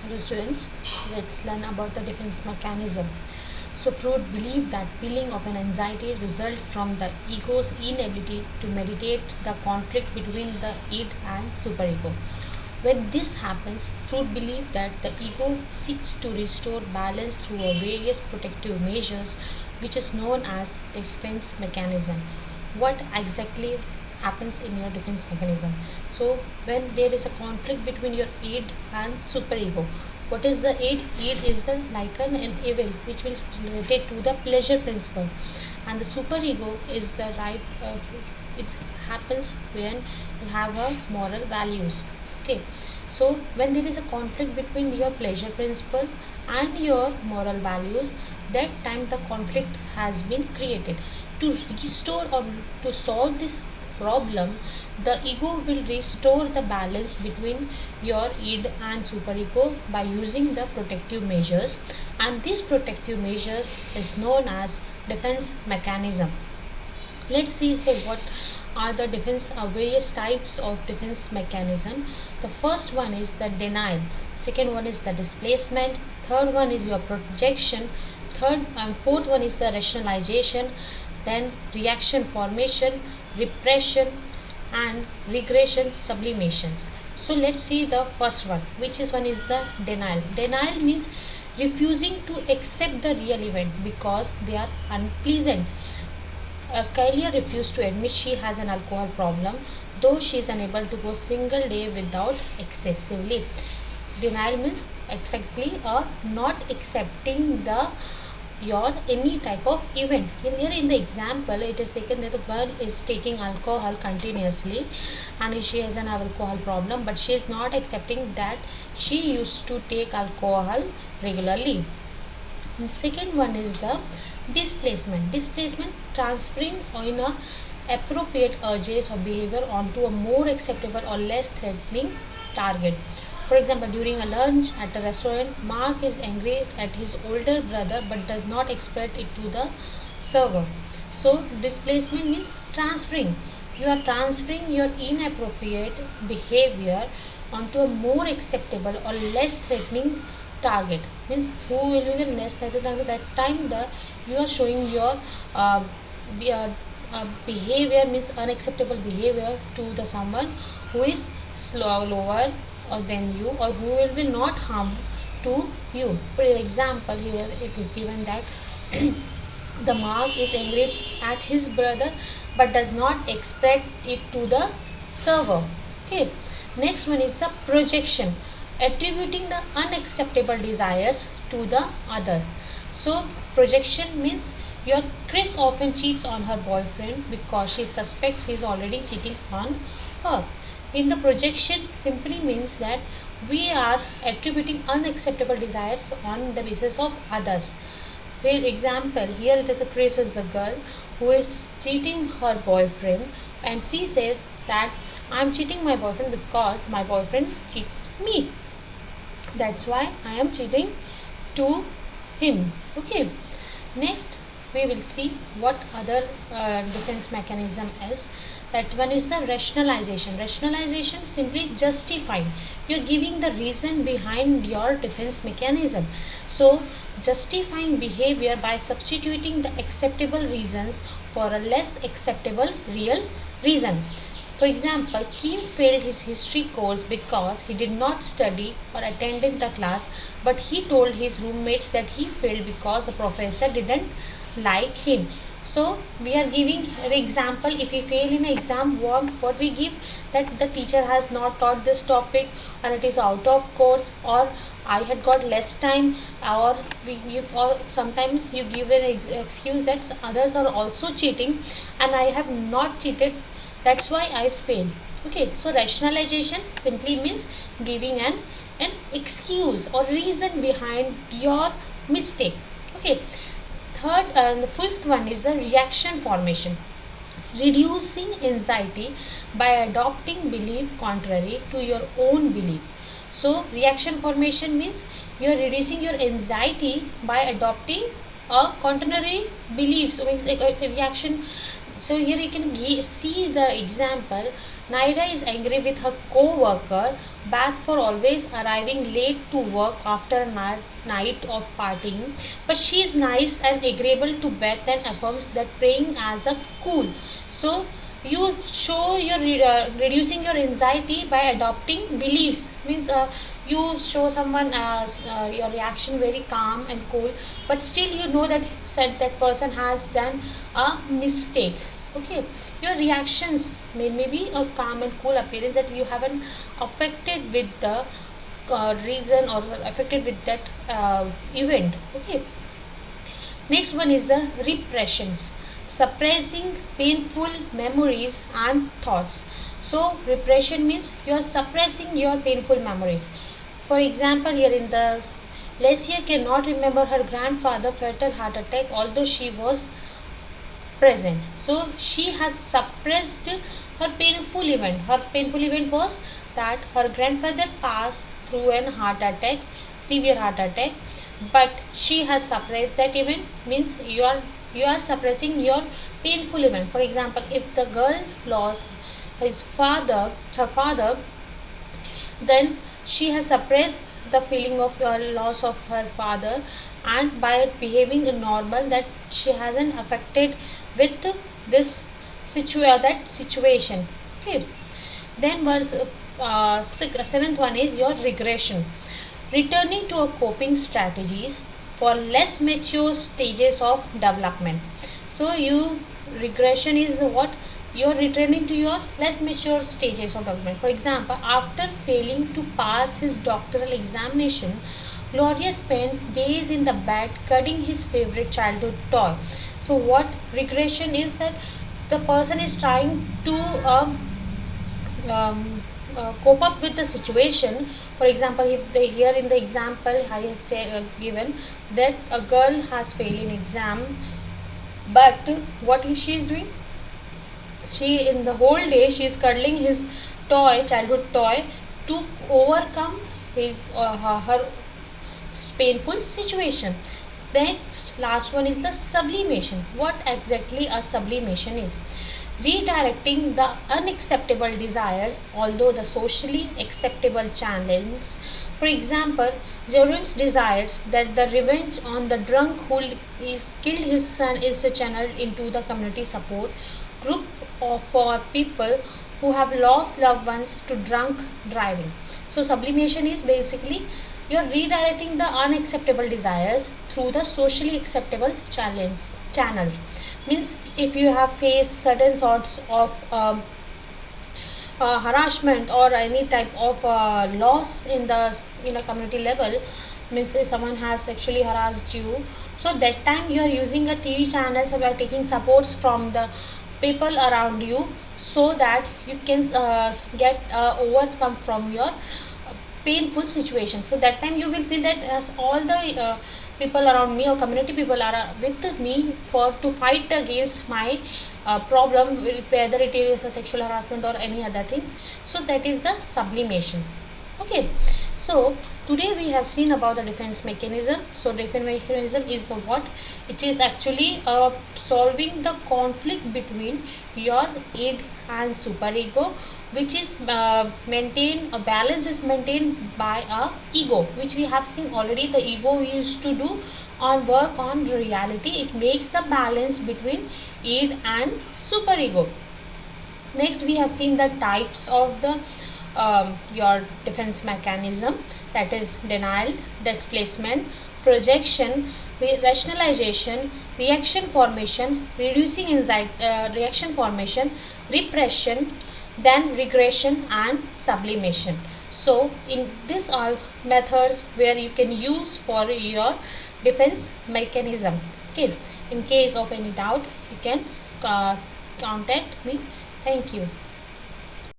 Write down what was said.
Hello students, let's learn about the defense mechanism. So Freud believed that feeling of an anxiety result from the ego's inability to mediate the conflict between the id and superego. When this happens, Freud believed that the ego seeks to restore balance through various protective measures, which is known as defense mechanism. What exactly happens in your defense mechanism? So when there is a conflict between your id and superego, what is the id? Id is the lichen and evil, which will relate to the pleasure principle, and the superego is the right. It happens when you have a moral values. Okay, so when there is a conflict between your pleasure principle and your moral values, that time the conflict has been created. To restore or to solve this problem, the ego will restore the balance between your id and superego by using the protective measures, and these protective measures is known as defense mechanism. Let's see what are the defense various types of defense mechanism. The first one is the denial, second one is the displacement, third one is your projection, third and fourth one is the rationalization, then reaction formation, repression, and regression sublimations. So let's see the first one, which is one is the denial. Denial means refusing to accept the real event because they are unpleasant. Kylie refused to admit she has an alcohol problem, though she is unable to go single day without excessively. Denial means exactly or not accepting the your any type of event. Here in the example, it is taken that the girl is taking alcohol continuously and she has an alcohol problem, but she is not accepting that she used to take alcohol regularly. And the second one is the displacement. Displacement transferring in a appropriate urges or behavior onto a more acceptable or less threatening target. For example, during a lunch at a restaurant, Mark is angry at his older brother but does not express it to the server. So displacement means transferring. You are transferring your inappropriate behavior onto a more acceptable or less threatening target. Means who will be the less threatening target? That time the you are showing your be- uh, behavior means unacceptable behavior to the someone who is lower or than you, or who will be not harm to you. For example, here it is given that the Mark is angry at his brother but does not express it to the server. Okay, next one is the projection, attributing the unacceptable desires to the others. So projection means your Chris often cheats on her boyfriend because she suspects he is already cheating on her. In the projection simply means that we are attributing unacceptable desires on the basis of others. For example, here it is a Chris is the girl who is cheating her boyfriend, and she says that I'm cheating my boyfriend because my boyfriend cheats me. That's why I am cheating to him. Okay. Next, we will see what other defense mechanism is. That one is the rationalization. Rationalization simply justifying. You're giving the reason behind your defense mechanism. So justifying behavior by substituting the acceptable reasons for a less acceptable real reason. For example, Kim failed his history course because he did not study or attended the class, but he told his roommates that he failed because the professor didn't like him. So we are giving an example. If we fail in an exam, what we give, that the teacher has not taught this topic and it is out of course, or I had got less time, or or sometimes you give an excuse that others are also cheating and I have not cheated, that's why I failed. Okay, so rationalization simply means giving an excuse or reason behind your mistake. Okay, third and the fifth one is the reaction formation, reducing anxiety by adopting belief contrary to your own belief. So reaction formation means you are reducing your anxiety by adopting a contrary belief. So means a reaction. So here you can see the example Naira is angry with her co-worker Beth for always arriving late to work after a night of partying, but she is nice and agreeable to Beth and affirms that praying as a cool. So you show your reducing your anxiety by adopting beliefs, means you show someone your reaction very calm and cool, but still you know that said that person has done a mistake. Okay, your reactions may be a calm and cool appearance, that you haven't affected with the reason or affected with that event. Okay, next one is the repressions, suppressing painful memories and thoughts. So repression means you are suppressing your painful memories. For example, here in the Lesia cannot remember her grandfather fatal heart attack although she was present. So she has suppressed her painful event. Her painful event was that her grandfather passed through an heart attack, severe heart attack, but she has suppressed that event, means you are suppressing your painful event. For example, if the girl lost her father, then she has suppressed the feeling of loss of her father, and by behaving normal, that she hasn't affected with this that situation. Okay, then seventh one is your regression, returning to a coping strategies for less mature stages of development. So you regression is what, you're returning to your less mature stages of development. For example, after failing to pass his doctoral examination, Gloria spends days in the bed cutting his favorite childhood toy. So what regression is, that the person is trying to cope up with the situation. For example, if they here in the example I have given that a girl has failed in exam, but what she is doing, she in the whole day she is cuddling his childhood toy to overcome his her painful situation. Next, last one is the sublimation. What exactly a sublimation is? Redirecting the unacceptable desires, although the socially acceptable channels. For example, Jerome's desires that the revenge on the drunk who is killed his son is channeled into the community support group for people who have lost loved ones to drunk driving. So sublimation is basically you are redirecting the unacceptable desires through the socially acceptable channels. Means if you have faced certain sorts of harassment or any type of loss in a community level, means if someone has sexually harassed you, so that time you are using a TV channel, so you are taking supports from the people around you, so that you can get overcome from your painful situation. So that time you will feel that as all the people around me or community people are with me for to fight against my problem, whether it is a sexual harassment or any other things. So that is the sublimation. Okay, so today we have seen about the defense mechanism. So defense mechanism is what, it is actually solving the conflict between your id and superego, which is maintained, a balance is maintained by a ego, which we have seen already. The ego used to do on work on reality, it makes the balance between id and superego. Next, we have seen the types of the your defense mechanism, that is denial, displacement, projection, rationalization, reaction formation, reducing anxiety, reaction formation, repression, then regression and sublimation. So in these are methods where you can use for your defense mechanism. Okay, in case of any doubt you can contact me. Thank you.